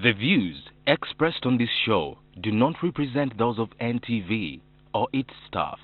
The views expressed on this show do not represent those of NTV or its staff.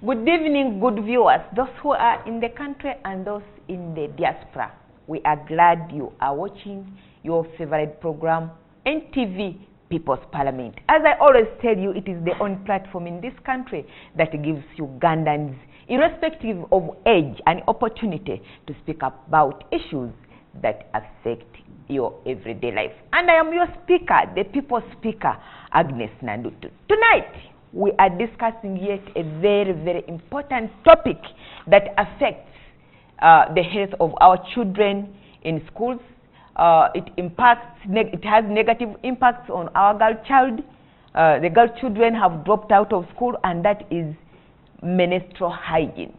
Good evening, good viewers, those who are in the country and those in the diaspora. We are glad you are watching your favorite program, NTV People's Parliament. As I always tell you, it is the only platform in this country that gives Ugandans, irrespective of age, an opportunity to speak about issues that affect your everyday life. And I am your speaker, the People's Speaker, Agnes Nandutu. Tonight, we are discussing yet a very, very important topic that affects the health of our children in schools. It has negative impacts on our girl child. The girl children have dropped out of school, and that is menstrual hygiene.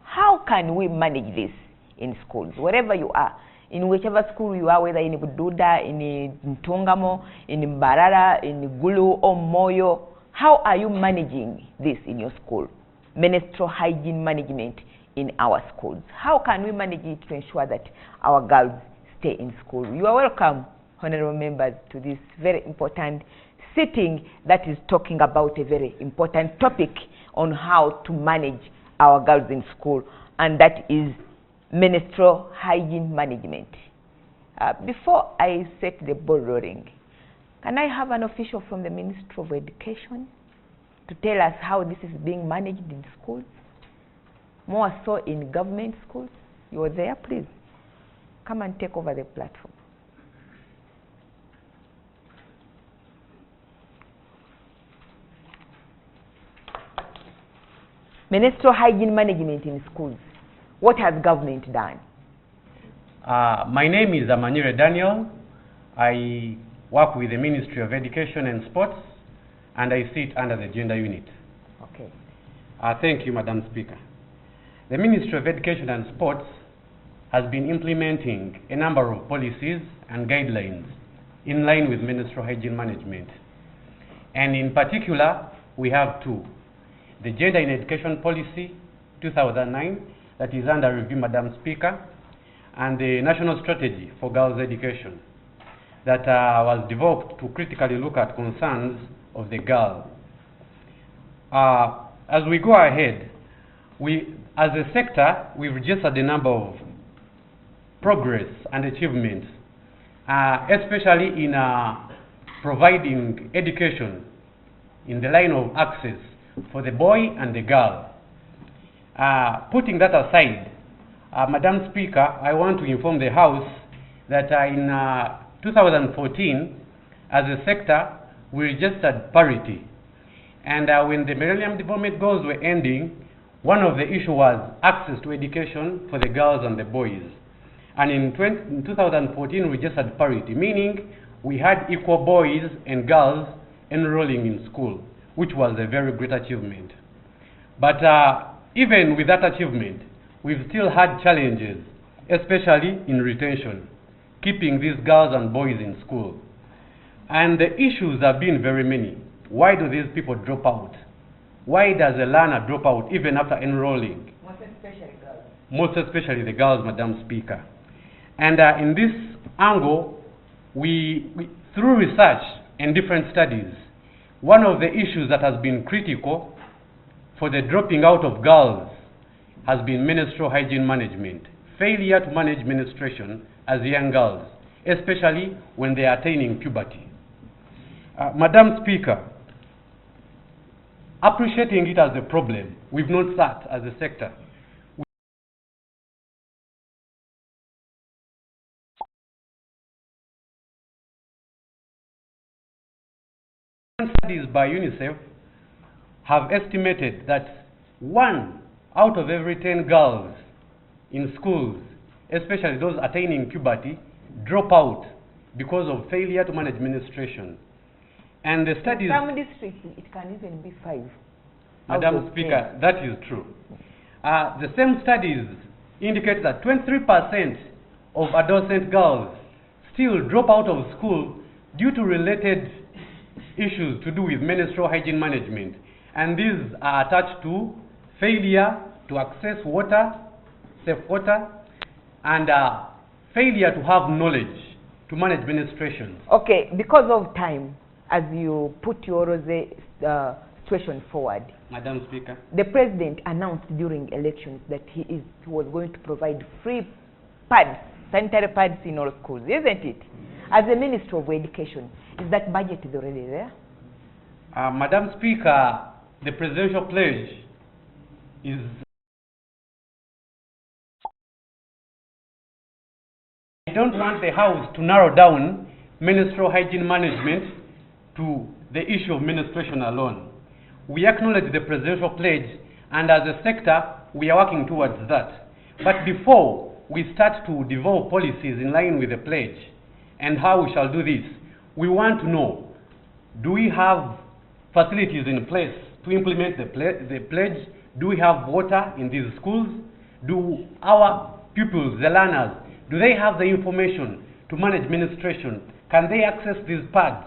How can we manage this in schools, wherever you are? In whichever school you are, whether in Bududa, in Ntungamo, in Mbarara, in Gulu or Moyo, how are you managing this in your school? Menstrual hygiene management in our schools. How can we manage it to ensure that our girls stay in school? You are welcome, honorable members, to this very important sitting that is talking about a very important topic on how to manage our girls in school, and that is menstrual hygiene management. Before I set the ball rolling, can I have an official from the Ministry of Education to tell us how this is being managed in schools? More so in government schools. You are there, please. Come and take over the platform. Menstrual hygiene management in schools. What has government done? My name is Amanyire Daniel. I work with the Ministry of Education and Sports, and I sit under the Gender Unit. Okay. Thank you, Madam Speaker. The Ministry of Education and Sports has been implementing a number of policies and guidelines in line with menstrual hygiene management. And in particular, we have two. The Gender in Education Policy 2009, that is under review, Madam Speaker, and the National Strategy for Girls' Education that was developed to critically look at concerns of the girl. As we go ahead, as a sector, we've registered a number of progress and achievements, especially in providing education in the line of access for the boy and the girl. Putting that aside, Madam Speaker, I want to inform the House that in 2014, as a sector, we registered parity. And when the Millennium Development Goals were ending, one of the issues was access to education for the girls and the boys. And in 2014, we registered parity, meaning we had equal boys and girls enrolling in school, which was a very great achievement. But even with that achievement, we've still had challenges, especially in retention, keeping these girls and boys in school. And the issues have been very many. Why do these people drop out? Why does a learner drop out even after enrolling? Most especially girls. Most especially the girls, Madam Speaker. And in this angle, we through research and different studies, one of the issues that has been critical for the dropping out of girls has been menstrual hygiene management, failure to manage menstruation as young girls, especially when they are attaining puberty. Madam Speaker, appreciating it as a problem, we've not sat as a sector. Studies by UNICEF have estimated that 1 out of every 10 girls in schools, especially those attaining puberty, drop out because of failure to manage menstruation. And the studies... In some districts, it can even be 5. Madam Speaker, that is true. The same studies indicate that 23% of adolescent girls still drop out of school due to related issues to do with menstrual hygiene management. And these are attached to failure to access water, safe water, and failure to have knowledge to manage menstruation. Okay, because of time, as you put your situation forward, Madam Speaker. the president announced during elections that he was going to provide free pads, sanitary pads in all schools, isn't it? As the Minister of Education, is that budget is already there? Madam Speaker, the presidential pledge is I don't want the House to narrow down menstrual hygiene management to the issue of menstruation alone. We acknowledge the presidential pledge, and as a sector, we are working towards that. But before we start to develop policies in line with the pledge and how we shall do this, we want to know, do we have facilities in place to implement the pledge? Do we have water in these schools? Do our pupils, the learners, do they have the information to manage menstruation? Can they access these pads?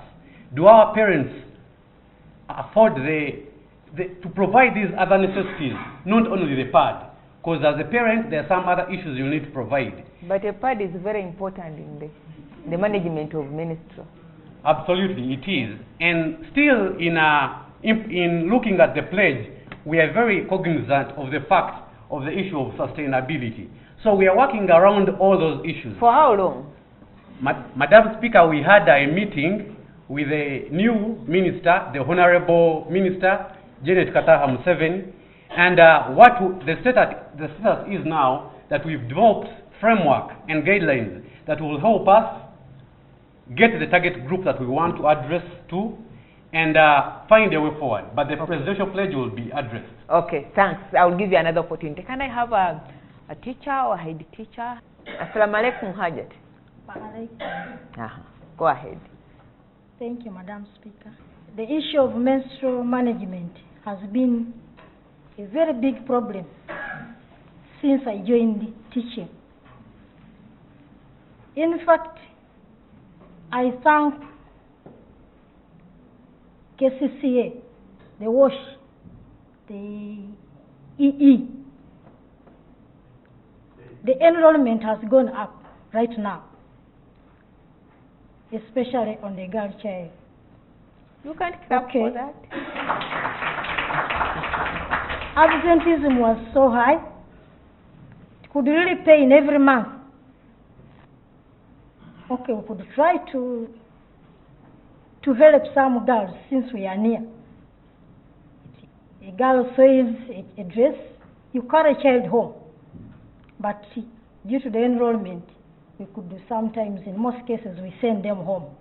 Do our parents afford to provide these other necessities, not only the pad? Because as a parent, there are some other issues you need to provide. But a pad is very important in the management of menstruation. Absolutely, it is. And still, in looking at the pledge, we are very cognizant of the fact of the issue of sustainability. So we are working around all those issues. For how long? Madam Speaker, we had a meeting with the new minister, the Honorable Minister, Janet Kataha Museveni, and the status is now that we've developed framework and guidelines that will help us get the target group that we want to address to and find a way forward. But the presidential pledge will be addressed. Okay, thanks. I will give you another opportunity. Can I have a teacher or a head teacher? Assalamu alaikum, Hajat. Go ahead. Thank you, Madam Speaker. The issue of menstrual management has been a very big problem since I joined teaching. In fact, I thank KCCA, the WASH, the EE. The enrollment has gone up right now, especially on the girl child. You can't clap for that. Absenteeism was so high, it could really pay in every month. Okay, we could try to help some girls since we are near. A girl says a dress, you carry a child home. But due to the enrollment, we could do sometimes, in most cases, we send them home.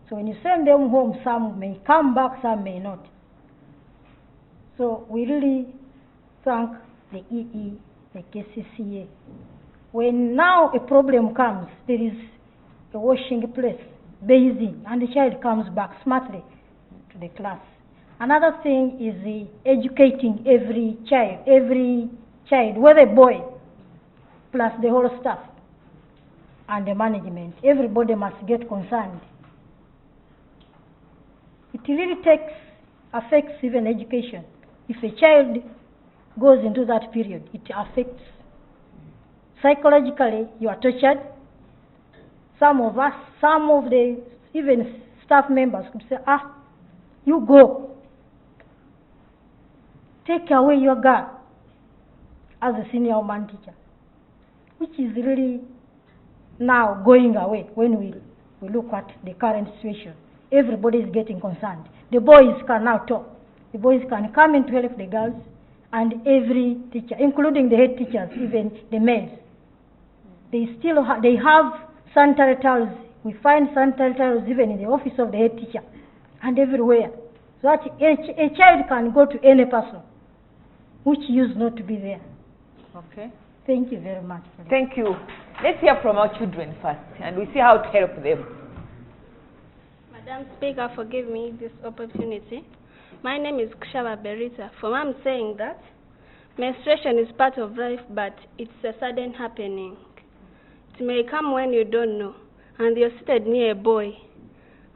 So when you send them home, some may come back, some may not. So we really thank the EE, the KCCA. When now a problem comes, there is a washing place, bathing, and the child comes back smartly to the class. Another thing is educating every child, whether boy, plus the whole staff and the management. Everybody must get concerned. It really affects even education. If a child goes into that period, it affects psychologically. You are tortured. Some of the even staff members could say, you go. Take away your girl as a senior woman teacher, which is really now going away when we look at the current situation. Everybody is getting concerned. The boys can now talk. The boys can come in to help the girls, and every teacher, including the head teachers, even the males, they have sanitary towels. We find sanitary towels even in the office of the head teacher and everywhere, so that a child can go to any person, which used not to be there. Okay. Thank you very much. Thank you. Let's hear from our children first, and we see how to help them. Madam Speaker, forgive me this opportunity. My name is Kushaba Berita. For I'm saying that menstruation is part of life, but it's a sudden happening. may come when you don't know, and you're seated near a boy,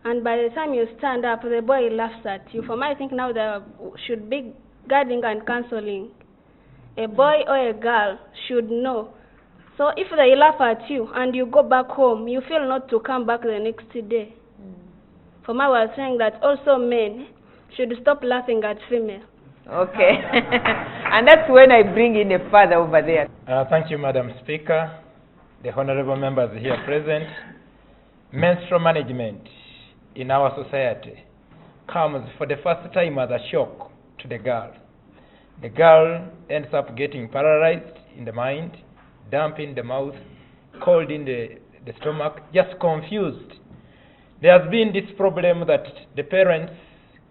and by the time you stand up, the boy laughs at you. For me, I think now there should be guarding and counseling. A boy or a girl should know. So if they laugh at you and you go back home, you feel not to come back the next day. For me, I was saying that also men should stop laughing at female. Okay. And that's when I bring in a father over there. Thank you, Madam Speaker, the honorable members here present. Menstrual management in our society comes for the first time as a shock to the girl. The girl ends up getting paralyzed in the mind, damp in the mouth, cold in the stomach, just confused. There has been this problem that the parents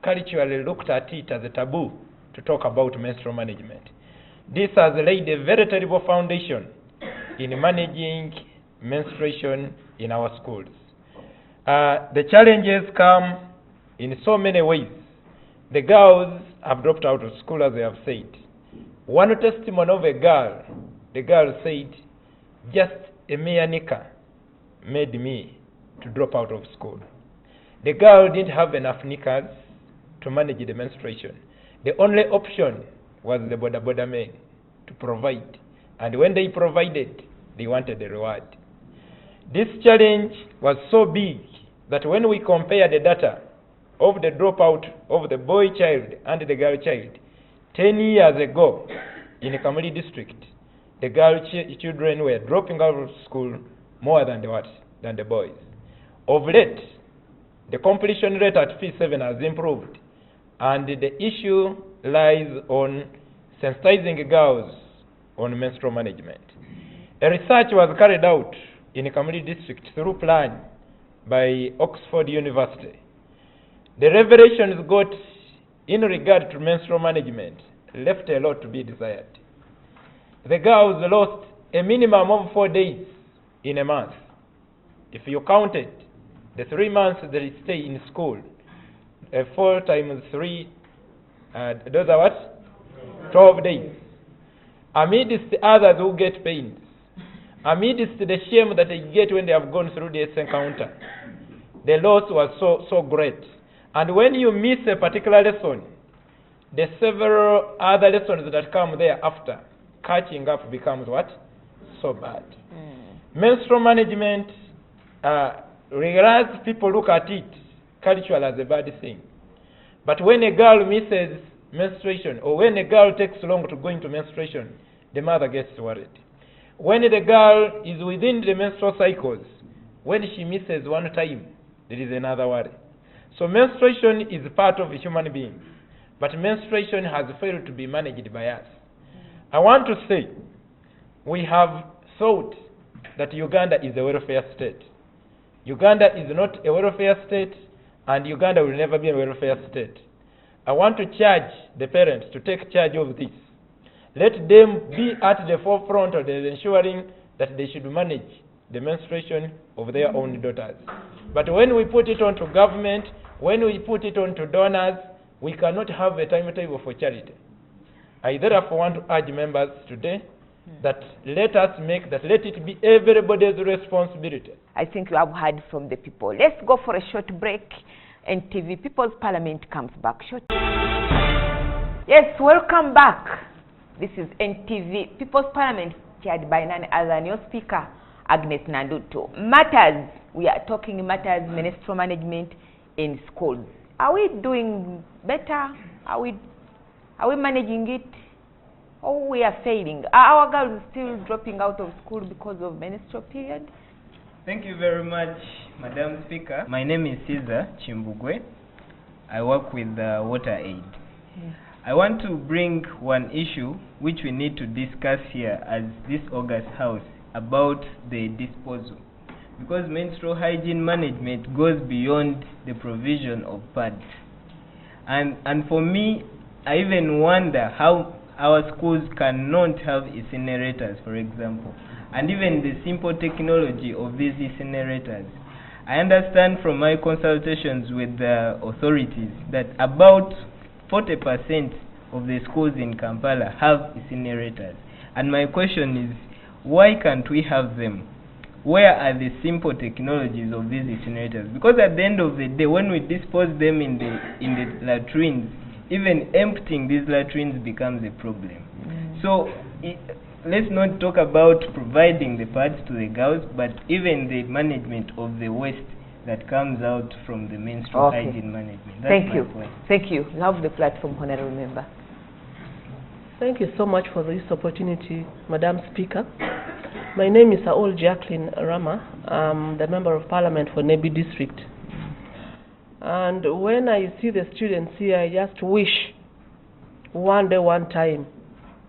culturally looked at it as a taboo to talk about menstrual management. This has laid a very terrible foundation in managing menstruation in our schools. The challenges come in so many ways. The girls have dropped out of school, as they have said. One testimony of a girl, the girl said, just a mere knicker made me to drop out of school. The girl didn't have enough knickers to manage the menstruation. The only option was the boda men to provide. And when they provided, they wanted the reward. This challenge was so big that when we compare the data of the dropout of the boy child and the girl child, 10 years ago in the Kamuli district, the girl children were dropping out of school more than the boys. Of late, the completion rate at P7 has improved, and the issue lies on sensitizing girls on menstrual management. A research was carried out in the Kamuli district through plan by Oxford University. The revelations got in regard to menstrual management left a lot to be desired. The girls lost a minimum of 4 days in a month. If you counted the 3 months they stay in school, 4 times 3, those are what? 12 days. Amidst the others who get pains, amidst the shame that they get when they have gone through this encounter, the loss was so great. And when you miss a particular lesson, the several other lessons that come thereafter, catching up becomes what? So bad. Menstrual management, realize people look at it culturally as a bad thing. But when a girl misses menstruation, or when a girl takes long to go into menstruation, the mother gets worried. When the girl is within the menstrual cycles, when she misses one time, there is another worry. So menstruation is part of a human being, but menstruation has failed to be managed by us. I want to say, we have thought that Uganda is a welfare state. Uganda is not a welfare state, and Uganda will never be a welfare state. I want to charge the parents to take charge of this. Let them be at the forefront of ensuring that they should manage the menstruation of their own daughters. But when we put it onto government, when we put it onto donors, we cannot have a timetable for charity. I therefore want to urge members today that let it be everybody's responsibility. I think you have heard from the people. Let's go for a short break, and TV People's Parliament comes back shortly. Yes, welcome back. This is NTV People's Parliament, chaired by none other than your speaker, Agnes Nanduto. Matters, we are talking matters, menstrual management in schools. Are we doing better? Are we managing it? Or we are failing? Are our girls still dropping out of school because of menstrual period? Thank you very much, Madam Speaker. My name is Caesar Chimbugwe. I work with Water Aid. I want to bring one issue which we need to discuss here as this August House about the disposal. Because menstrual hygiene management goes beyond the provision of pads. And for me, I even wonder how our schools cannot have incinerators, for example, and even the simple technology of these incinerators. I understand from my consultations with the authorities that about 40% of the schools in Kampala have incinerators. And my question is, why can't we have them? where are the simple technologies of these incinerators? Because at the end of the day, when we dispose them in the latrines, even emptying these latrines becomes a problem. So let's not talk about providing the pads to the girls, but even the management of the waste that comes out from the menstrual hygiene management. That's Thank my you. point. Thank you. Now the platform, Honorable Member. Thank you so much for this opportunity, Madam Speaker. My name is Saul Jacqueline Rama. I'm the Member of Parliament for Nebi District. And when I see the students here, I just wish one day, one time,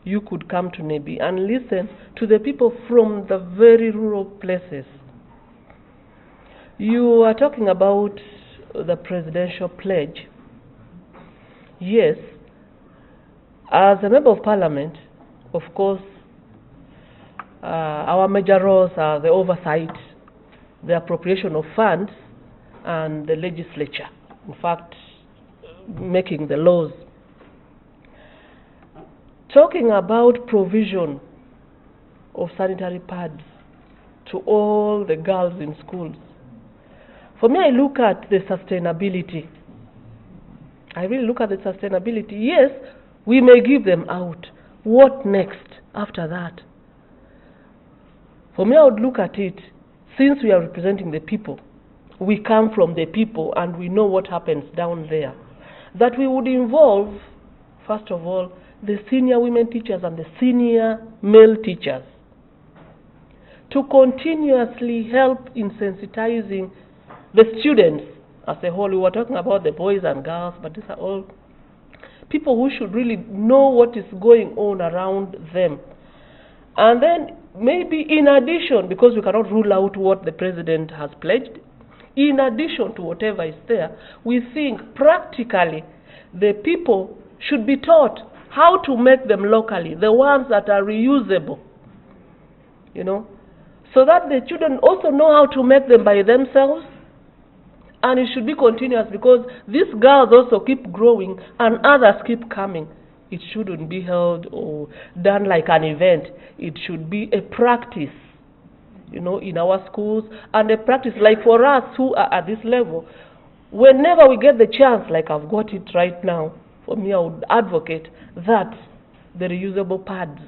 you could come to Nebi and listen to the people from the very rural places. You are talking about the presidential pledge. Yes, as a Member of Parliament, of course, our major roles are the oversight, the appropriation of funds, and the legislature. In fact, making the laws. Talking about provision of sanitary pads to all the girls in schools. For me, I look at the sustainability. I really look at the sustainability. Yes, we may give them out. What next after that? For me, I would look at it, since we are representing the people, we come from the people and we know what happens down there, that we would involve, first of all, the senior women teachers and the senior male teachers to continuously help in sensitizing the students as a whole. We were talking about the boys and girls, but these are all people who should really know what is going on around them. And then maybe in addition, because we cannot rule out what the president has pledged, in addition to whatever is there, we think practically the people should be taught how to make them locally, the ones that are reusable, you know, so that the children also know how to make them by themselves. And it should be continuous, because these girls also keep growing and others keep coming. It shouldn't be held or done like an event. It should be a practice, you know, in our schools, and a practice like for us who are at this level. Whenever we get the chance, like I've got it right now, for me, I would advocate that the reusable pads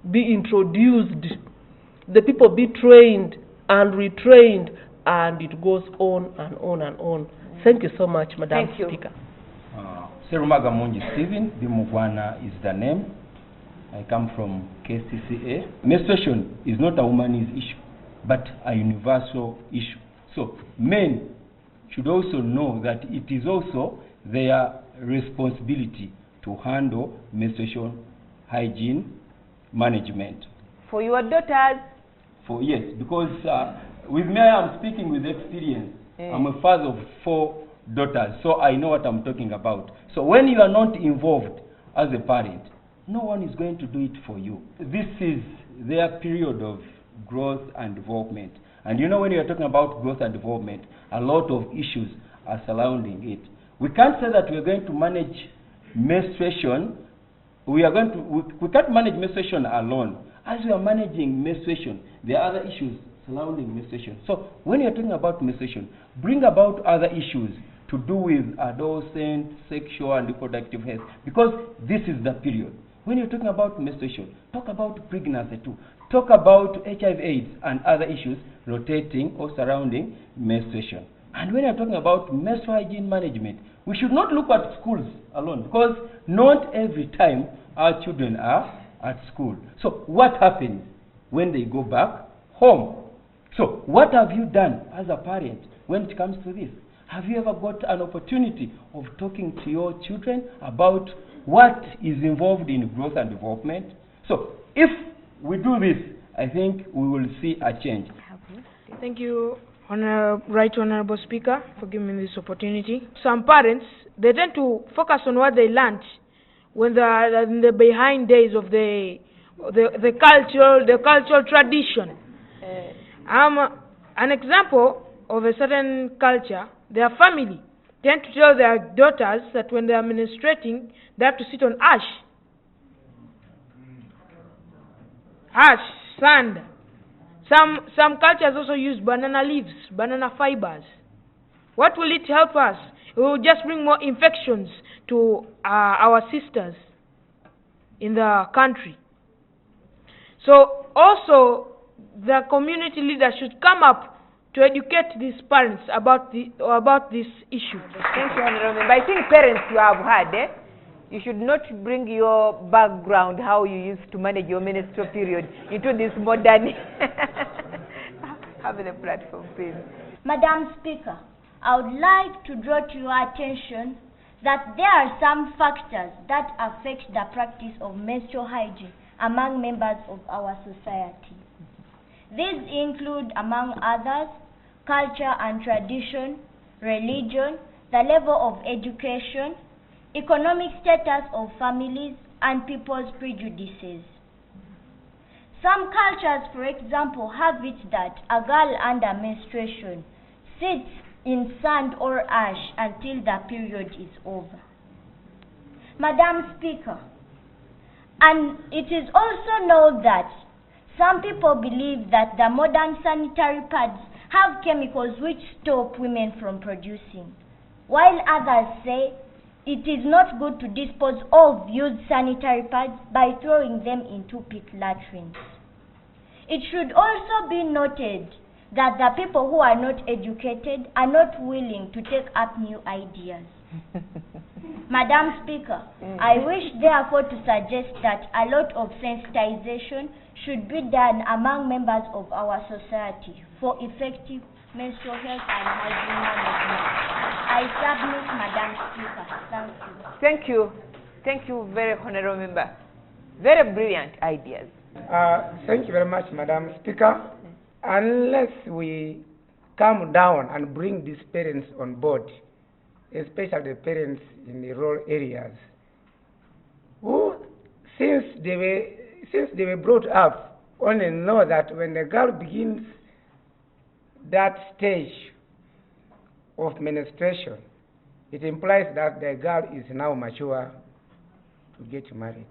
be introduced, the people be trained and retrained, and it goes on and on and on. Thank you so much, Madam Speaker. Serumaga Munji Stephen, Bimugwana is the name. I come from KCCA. Menstruation is not a woman's issue, but a universal issue. So men should also know that it is also their responsibility to handle menstruation hygiene management. For your daughters? Yes, because with me, I'm speaking with experience. I'm a father of 4 daughters, so I know what I'm talking about. So when you are not involved as a parent, no one is going to do it for you. This is their period of growth and development. And you know, when you're talking about growth and development, a lot of issues are surrounding it. We can't say that we're going to manage menstruation. We can't manage menstruation alone. As we are managing menstruation, there are other issues surrounding menstruation. So when you're talking about menstruation, bring about other issues to do with adolescent, sexual and reproductive health, because this is the period. When you're talking about menstruation, talk about pregnancy too. Talk about HIV/AIDS and other issues rotating or surrounding menstruation. And when you're talking about menstrual hygiene management, we should not look at schools alone, because not every time our children are at school. So what happens when they go back home? So what have you done as a parent when it comes to this? Have you ever got an opportunity of talking to your children about what is involved in growth and development? So if we do this, I think we will see a change. Thank you, Honorable Speaker, for giving me this opportunity. Some parents, they tend to focus on what they learned when they are in the behind days of the cultural tradition. An example of a certain culture, their family tend to tell their daughters that when they are menstruating, they have to sit on ash, sand. Some cultures also use banana leaves, banana fibers. What will it help us? It will just bring more infections to our sisters in the country. So also the community leaders should come up to educate these parents about this issue. Thank you, Honorable Member. I think parents you have had, you should not bring your background, how you used to manage your menstrual period, into this modern. Have the platform, please. Madam Speaker, I would like to draw to your attention that there are some factors that affect the practice of menstrual hygiene among members of our society. These include, among others, culture and tradition, religion, the level of education, economic status of families, and people's prejudices. Some cultures, for example, have it that a girl under menstruation sits in sand or ash until the period is over. Madam Speaker, and it is also known that some people believe that the modern sanitary pads have chemicals which stop women from producing, while others say it is not good to dispose of used sanitary pads by throwing them into pit latrines. It should also be noted that the people who are not educated are not willing to take up new ideas. Madam Speaker, I wish therefore to suggest that a lot of sensitization should be done among members of our society for effective menstrual health and hygiene management. I submit, Madam Speaker. Thank you. Thank you. Thank you, very honorable member. Very brilliant ideas. Thank you very much, Madam Speaker. Unless we come down and bring these parents on board, especially the parents in the rural areas, who, since they were brought up, only know that when the girl begins that stage of menstruation, it implies that the girl is now mature to get married.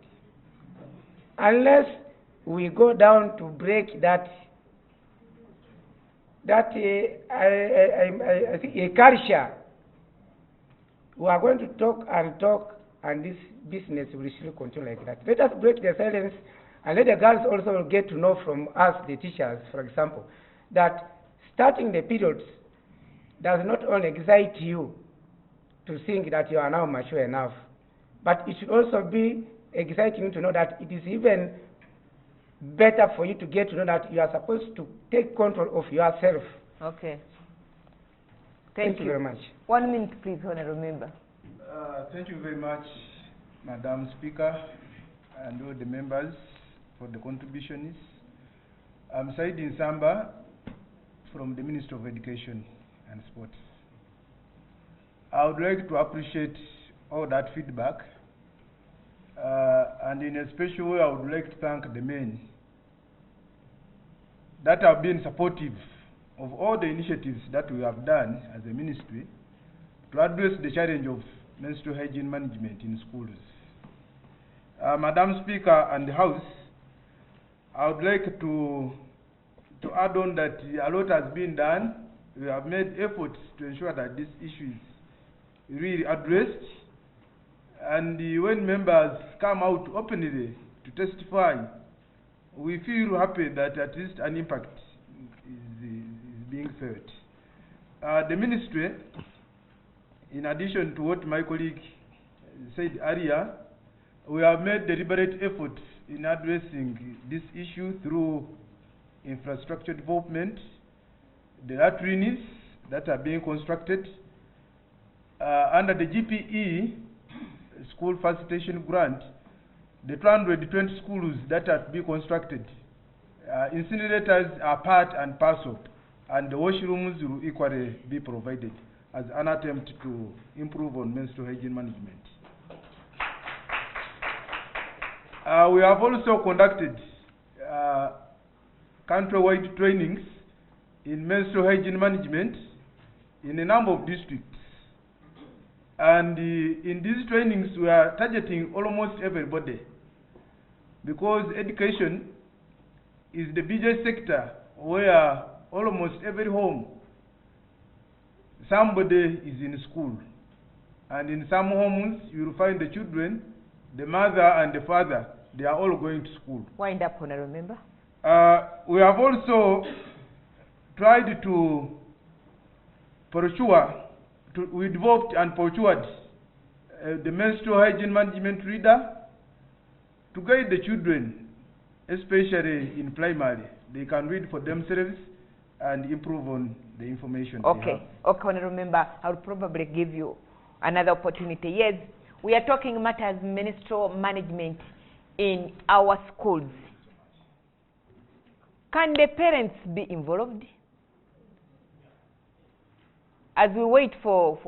Unless we go down to break that I think a culture, we are going to talk, and this business will still continue like that. Let us break the silence, and let the girls also get to know from us, the teachers, for example, that starting the periods does not only excite you to think that you are now mature enough, but it should also be exciting to know that it is even better for you to get to know that you are supposed to take control of yourself. Okay. Thank you very much. 1 minute, please, honorable member. Thank you very much, Madam Speaker, and all the members for the contributions. I'm Said Nsamba from the Ministry of Education and Sports. I would like to appreciate all that feedback, and in a special way, I would like to thank the men that have been supportive of all the initiatives that we have done as a ministry to address the challenge of menstrual hygiene management in schools. Madam Speaker and the House, I would like to add on that a lot has been done. We have made efforts to ensure that this issue is really addressed, and when members come out openly to testify, we feel happy that at least an impact is being felt. The ministry, in addition to what my colleague said earlier, we have made deliberate efforts in addressing this issue through infrastructure development, the latrines that are being constructed, under the GPE school facilitation grant, the 220 schools that are to be constructed. Incinerators are part and parcel, and the washrooms will equally be provided as an attempt to improve on menstrual hygiene management. We have also conducted country-wide trainings in menstrual hygiene management in a number of districts. And in these trainings, we are targeting almost everybody, because education is the biggest sector where almost every home, somebody is in school. And in some homes, you will find the children, the mother and the father, they are all going to school. Wind up, Honorable Member. We have also tried to pursue, we developed and pursued the menstrual hygiene management reader to guide the children, especially in primary. They can read for themselves and improve on the information they have. Okay, Honorable Member, I'll probably give you another opportunity. Yes, we are talking matters menstrual management in our schools. Can the parents be involved? As we wait for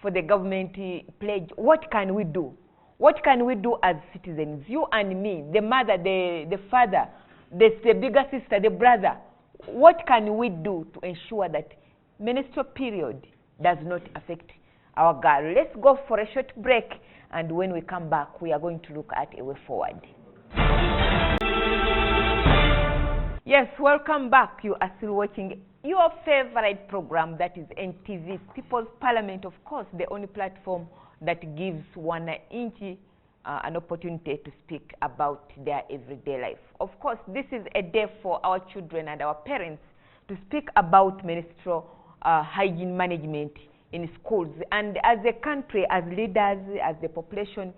the government pledge, what can we do? What can we do as citizens? You and me, the mother, the father, the bigger sister, the brother. What can we do to ensure that menstrual period does not affect our girl? Let's go for a short break, and when we come back, we are going to look at a way forward. Yes, welcome back. You are still watching your favorite program, that is NTV, People's Parliament, of course, the only platform that gives one inch an opportunity to speak about their everyday life. Of course, this is a day for our children and our parents to speak about menstrual hygiene management in schools. And as a country, as leaders, as the population,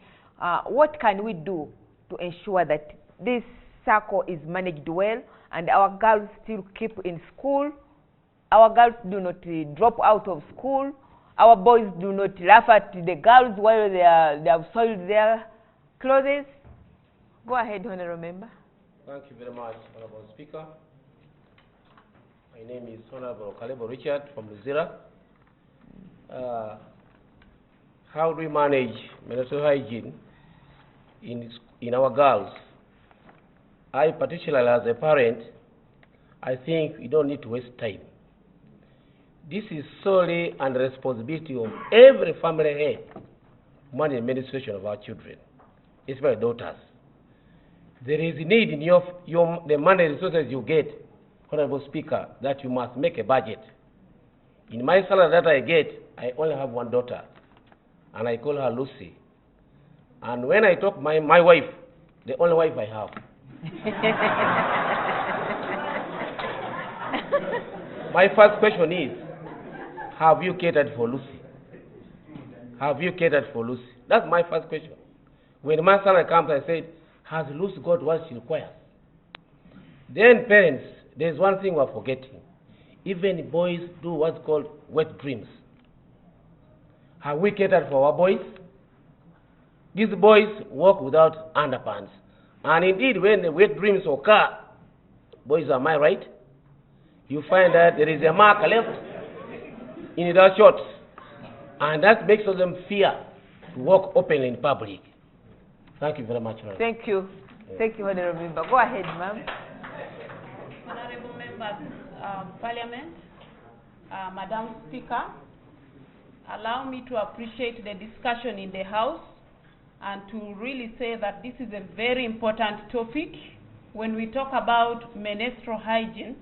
what can we do to ensure that this circle is managed well and our girls still keep in school, our girls do not drop out of school, our boys do not laugh at the girls while they have soiled their clothes? Go ahead, Honorable Member. Thank you very much, Honorable Speaker. My name is Honorable Kalebo Richard from Luzira. How do we manage menstrual hygiene in our girls? I, particularly as a parent, I think we don't need to waste time. This is solely and responsibility of every family head managing menstruation of our children, especially daughters. There is a need in the money resources you get, Honorable Speaker, that you must make a budget. In my salary that I get, I only have one daughter, and I call her Lucy. And when I talk my wife, the only wife I have. My first question is, have you catered for Lucy? Have you catered for Lucy? That's my first question. When my son comes, I said, has Lucy got what she requires? Then parents, there's one thing we're forgetting. Even boys do what's called wet dreams. Have we catered for our boys? These boys walk without underpants. And indeed, when the wet dreams occur, boys, am I right? You find that there is a mark left in their shorts. And that makes them fear to walk openly in public. Thank you very much. Thank you. Thank you, Honorable Member. Go ahead, ma'am. Honorable Members of Parliament, Madam Speaker, allow me to appreciate the discussion in the House and to really say that this is a very important topic. When we talk about menstrual hygiene,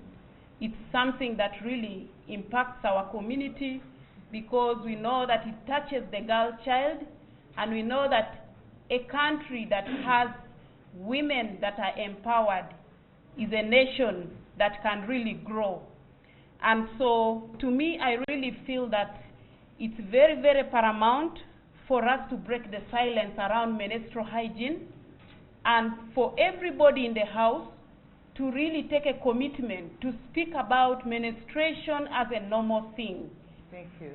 it's something that really impacts our community because we know that it touches the girl child, and we know that a country that has women that are empowered is a nation that can really grow. And so, to me, I really feel that it's very, very paramount for us to break the silence around menstrual hygiene and for everybody in the House to really take a commitment to speak about menstruation as a normal thing. Thank you.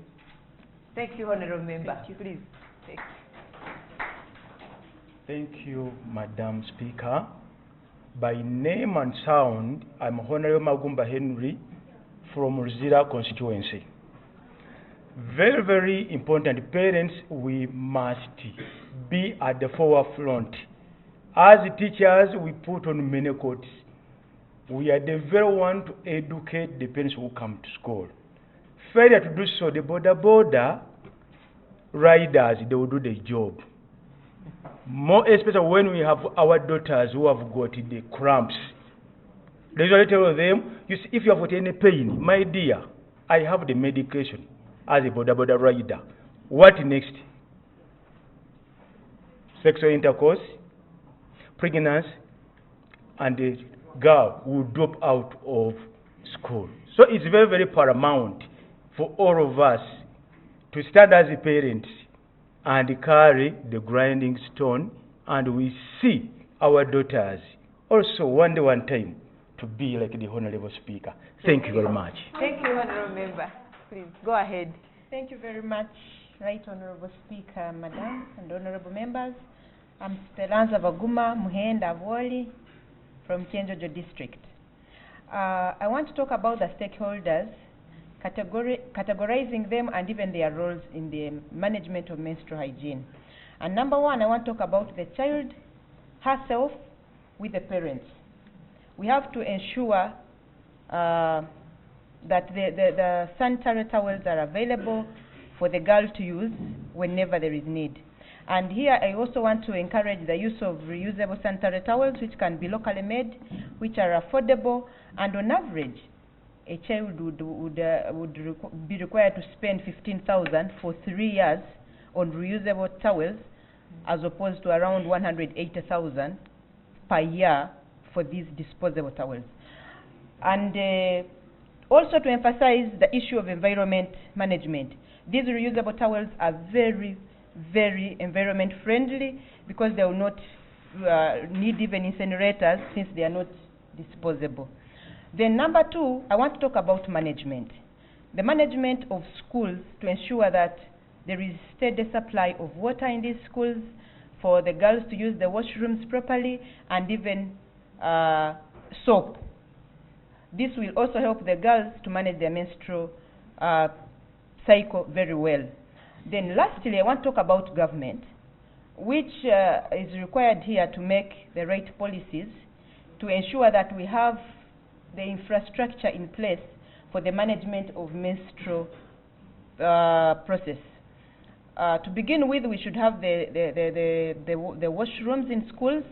Thank you, Honorable Member. Thank you. Please. Thank you. Thank you, Madam Speaker. By name and sound, I'm Honorable Magumba Henry from Ruzira constituency. Very, very important. Parents, we must be at the forefront. As teachers, we put on many coats. We are the very one to educate the parents who come to school. Failure to do so, the border riders, they will do the job. More especially when we have our daughters who have got the cramps. They usually tell them, you see, if you have got any pain, my dear, I have the medication as a boda rider. What next? Sexual intercourse, pregnancy, and the girl will drop out of school. So it's very, very paramount for all of us to stand as parents and carry the grinding stone, and we see our daughters also one day, one time, to be like the Honorable Speaker. Thank you very much. Thank you, Honorable Member. Please, go ahead. Thank you very much, Right Honorable Speaker, Madam, and Honorable Members. I'm Speranza Baguma Muhenda Avoli from Kyenjojo District. I want to talk about the stakeholders, categorizing them and even their roles in the management of menstrual hygiene. And number one, I want to talk about the child herself with the parents. We have to ensure that the sanitary towels are available for the girl to use whenever there is need. And here I also want to encourage the use of reusable sanitary towels, which can be locally made, which are affordable, and on average, a child would be required to spend 15,000 for 3 years on reusable towels, as opposed to around 180,000 per year for these disposable towels. And also to emphasize the issue of environment management. These reusable towels are very, very environment friendly because they will not need even incinerators since they are not disposable. Then number two, I want to talk about management. The management of schools to ensure that there is steady supply of water in these schools for the girls to use the washrooms properly, and even soap. This will also help the girls to manage their menstrual cycle very well. Then lastly, I want to talk about government, which is required here to make the right policies to ensure that we have the infrastructure in place for the management of menstrual process. To begin with, we should have the washrooms in schools,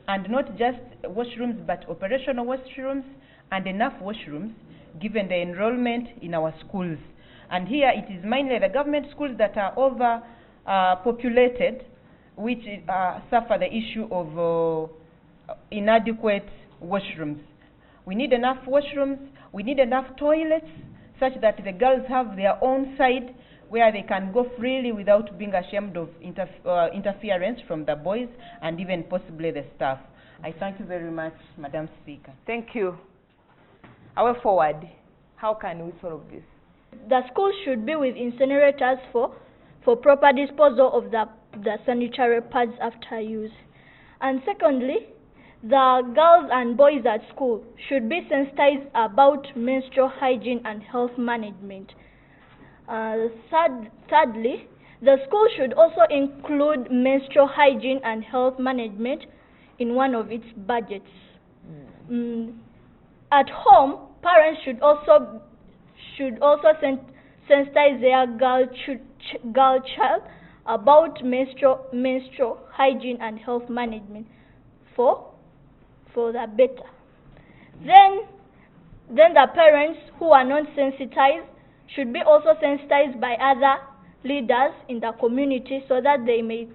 and not just washrooms but operational washrooms and enough washrooms given the enrollment in our schools. And here it is mainly the government schools that are over populated, which suffer the issue of inadequate washrooms. We need enough washrooms, we need enough toilets, such that the girls have their own side where they can go freely without being ashamed of interference from the boys and even possibly the staff. I thank you very much, Madam Speaker. Thank you. Our way forward, how can we solve this? The school should be with incinerators for proper disposal of the sanitary pads after use. And secondly, the girls and boys at school should be sensitized about menstrual hygiene and health management. Thirdly, the school should also include menstrual hygiene and health management in one of its budgets. At home, parents should also sensitize their girl child about menstrual hygiene and health management for the better. Then the parents who are not sensitized should be also sensitized by other leaders in the community so that they may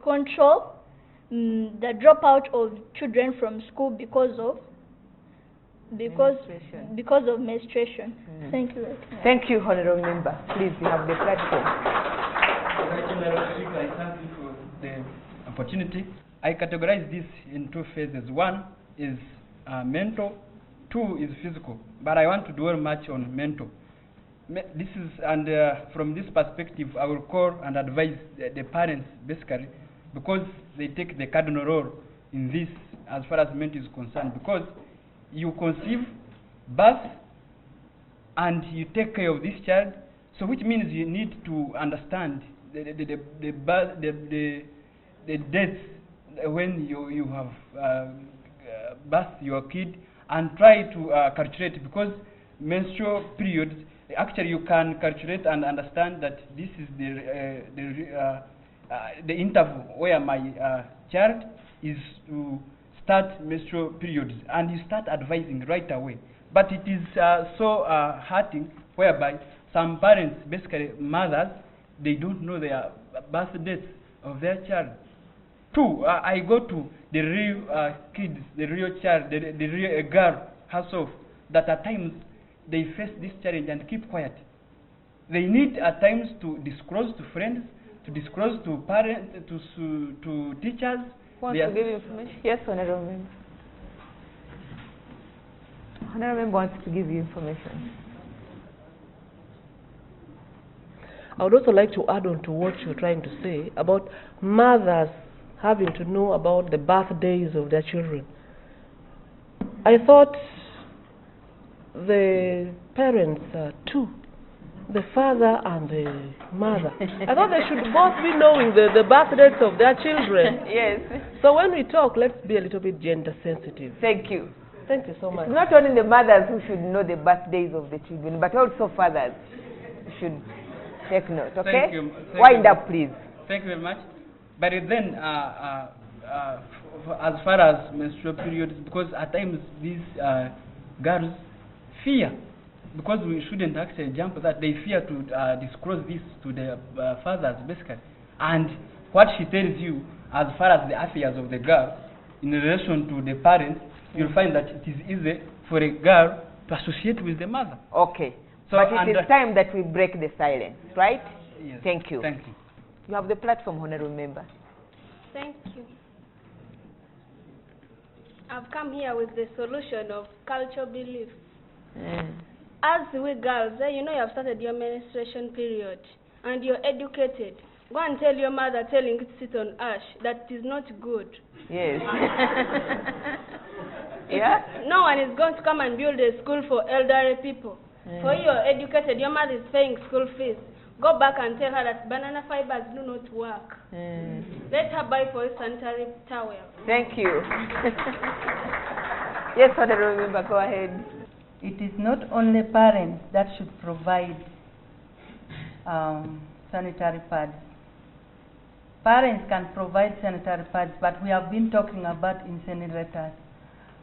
control the dropout of children from school because of menstruation. Thank you. Thank you, Honorable Member. Please, you have the platform. I thank you for the opportunity. I categorize this in two phases. One is mental, two is physical. But I want to dwell much on mental. This is, and from this perspective, I will call and advise the parents basically, because they take the cardinal role in this as far as mental is concerned. Because you conceive, birth, and you take care of this child. So, which means you need to understand the dates when you have birthed your kid, and try to calculate, because menstrual periods, actually you can calculate and understand that this is the interval where my child is to start menstrual periods, and you start advising right away. But it is so hurting, whereby some parents, basically mothers, they don't know their birth dates of their child. Two, I go to the real kids, the real child, the real girl herself, that at times they face this challenge and keep quiet. They need at times to disclose to friends, to disclose to parents, to teachers. Want to give information? Yes, Honorable Member. Honorable Member wants to give you information. I would also like to add on to what you're trying to say about mothers having to know about the birthdays of their children. I thought the parents too, the father and the mother, I thought they should both be knowing the birthdays of their children. Yes. So when we talk, let's be a little bit gender sensitive. Thank you. Thank you so much. It's not only the mothers who should know the birthdays of the children, but also fathers should take note, okay? Thank you. Wind up, please. Thank you very much. But then, as far as menstrual periods, because at times these girls fear, because we shouldn't actually jump that, they fear to disclose this to their fathers, basically. And what she tells you, as far as the affairs of the girl, in relation to the parents, you'll find that it is easy for a girl to associate with the mother. Okay. So but it is time that we break the silence, right? Yes. Thank you. Thank you. You have the platform, Honorable Member. Thank you. I've come here with the solution of cultural beliefs. As we girls, you know you have started your menstruation period and you're educated. Go and tell your mother telling it to sit on ash that it is not good. Yes. Yeah? No one is going to come and build a school for elderly people. For you are educated, your mother is paying school fees. Go back and tell her that banana fibers do not work. Let her buy for a sanitary towel. Thank you. Yes, Honorable Member, go ahead. It is not only parents that should provide sanitary pads. Parents can provide sanitary pads, but we have been talking about incinerators.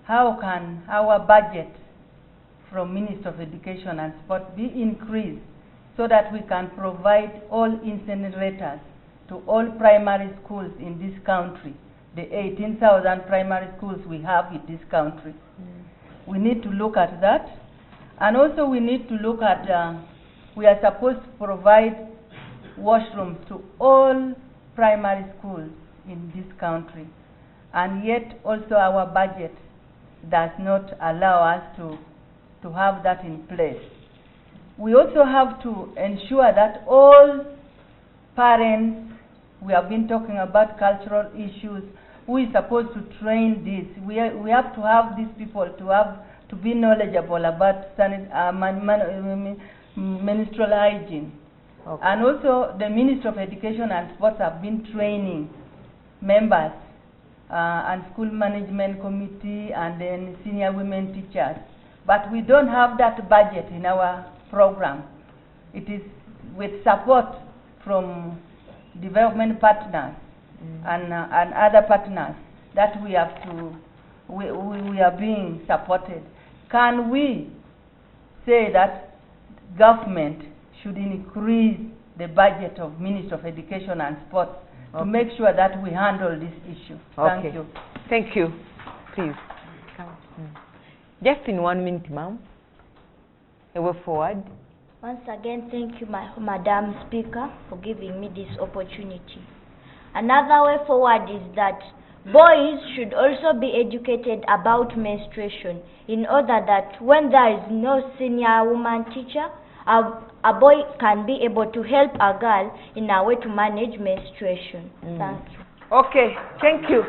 How can our budget from Minister of Education and Sport be increased so that we can provide all incinerators to all primary schools in this country, the 18,000 primary schools we have in this country? We need to look at that. And also we need to look at, we are supposed to provide washrooms to all primary schools in this country. And yet also our budget does not allow us to have that in place. We also have to ensure that all parents, we have been talking about cultural issues, who is supposed to train this. We have to have these people to be knowledgeable about menstrual hygiene. Okay. And also the Ministry of Education and Sports have been training members and school management committee and then senior women teachers. But we don't have that budget in our program. It is with support from development partners and other partners that we have to, we are being supported. Can we say that government should increase the budget of Ministry of Education and Sports to make sure that we handle this issue? Thank you. Thank you. Please. Just in 1 minute, ma'am. A way forward. Once again, thank you, Madam Speaker, for giving me this opportunity. Another way forward is that boys should also be educated about menstruation in order that when there is no senior woman teacher, a boy can be able to help a girl in a way to manage menstruation. Thank you. Okay, thank you.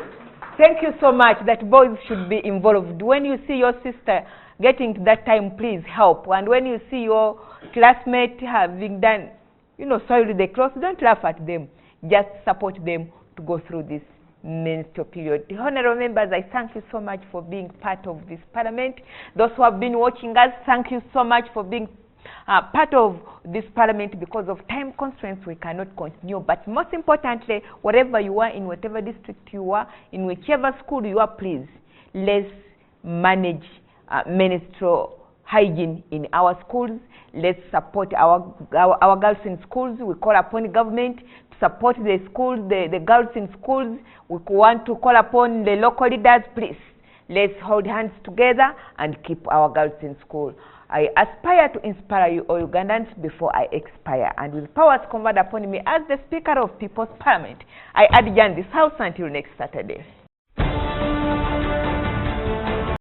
Thank you so much that boys should be involved. When you see your sister getting to that time, please help. And when you see your classmate having done, soiled the clothes, don't laugh at them. Just support them to go through this menstrual period. Honorable members, I thank you so much for being part of this parliament. Those who have been watching us, thank you so much for being part of this parliament. Because of time constraints, we cannot continue. But most importantly, wherever you are, in whatever district you are, in whichever school you are, please let's manage menstrual hygiene in our schools. Let's support our girls in schools. We call upon government to support the schools, the girls in schools. We want to call upon the local leaders, please. Let's hold hands together and keep our girls in school. I aspire to inspire you all Ugandans before I expire. And with powers conferred upon me as the Speaker of People's Parliament, I adjourn this House until next Saturday.